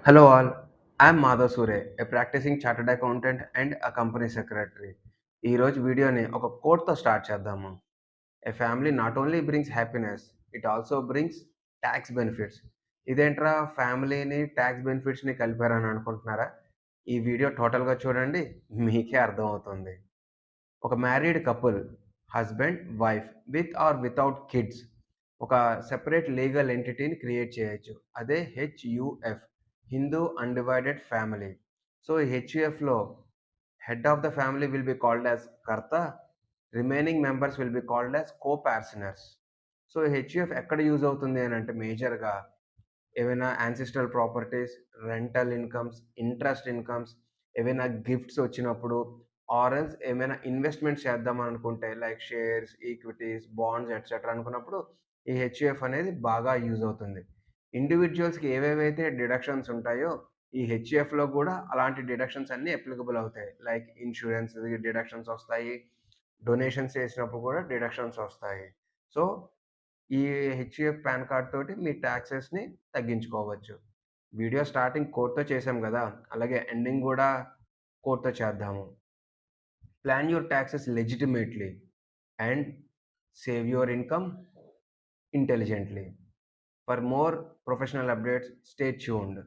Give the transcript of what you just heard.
Hello all, I'm Madhav Sure, a practicing chartered accountant and a company secretary. ఈ రోజు వీడియోని ఒక కోట్తో start చేద్దాము. A family not only brings happiness, it also brings tax benefits. ఇదేంట్రా ఫ్యామిలీని tax బెనిఫిట్స్ని కలిపారని అనుకుంటున్నారా? ఈ వీడియో టోటల్గా చూడండి మీకే అర్థమవుతుంది. ఒక married couple, husband, wife with or without kids ఒక సెపరేట్ లీగల్ ఎంటిటీని క్రియేట్ చేయొచ్చు. అదే HUF, Hindu undivided family. So ఈ హెచ్యుఎఫ్లో head of the family will be called as karta, remaining members will be called as coparceners. సో HUF ఎక్కడ use అవుతుంది అని అంటే మేజర్గా ఏవైనా ancestral properties, rental incomes, interest incomes, ఏవైనా గిఫ్ట్స్ వచ్చినప్పుడు ఆర్ ఎల్స్ ఏమైనా ఇన్వెస్ట్మెంట్స్ చేద్దామని అనుకుంటే like shares, equities, bonds etcetera అనుకున్నప్పుడు ఈ హెచ్యుఎఫ్ అనేది బాగా యూజ్ అవుతుంది. ఇండివిజువల్స్‌కి ఏవేవైతే డిడక్షన్స్ ఉంటాయో ఈ హెచ్యుఎఫ్‌లో కూడా అలాంటి డిడక్షన్స్ అన్నీ అప్లికబుల్ అవుతాయి. లైక్ ఇన్సూరెన్స్ డిడక్షన్స్ వస్తాయి. డొనేషన్స్ చేసినప్పుడు కూడా డిడక్షన్స్ వస్తాయి. సో ఈ హెచ్‌యుఎఫ్ పాన్ కార్డ్ తోటి మీ టాక్సెస్‌ని తగ్గించుకోవచ్చు. వీడియో స్టార్టింగ్ కోడ్‌తో చేసాం గదా! అలాగే ఎండింగ్ గూడా కోడ్‌తో చేద్దాము. Plan your taxes legitimately and save your income intelligently. For more professional updates stay tuned.